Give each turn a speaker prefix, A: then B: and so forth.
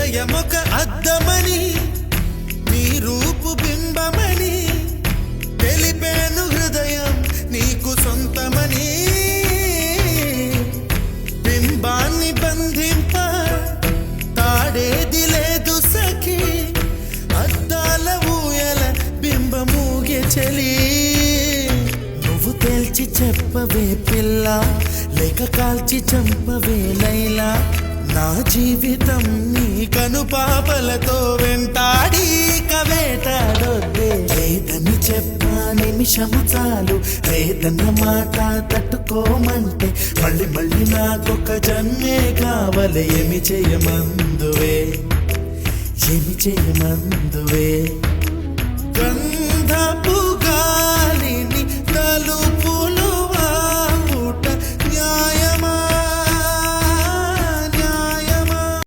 A: హృదయమొక అద్దమని నీ రూపు బింబమని తెలిపేను హృదయం నీకు సొంతమని బింబాన్ని బంధింప తాడేది లేదు సఖి అద్దాల ఊయల బింబమూగే చలి నువ్వు తేల్చి చెప్పవే పిల్ల లేక కాల్చి చంపవే లైలా నా జీవితం నీ కనుపాపలతో వెంటాడి కవేటాడొద్దే లేదని చెప్పా నిమిషము చాలు లేదన్న మాట తట్టుకోమంటే మళ్ళీ మళ్ళీ నాకొక జన్మే కావాలి ఏమి చేయమందువే ఏమి చేయమందువే గంధపు గాలిని తలుపు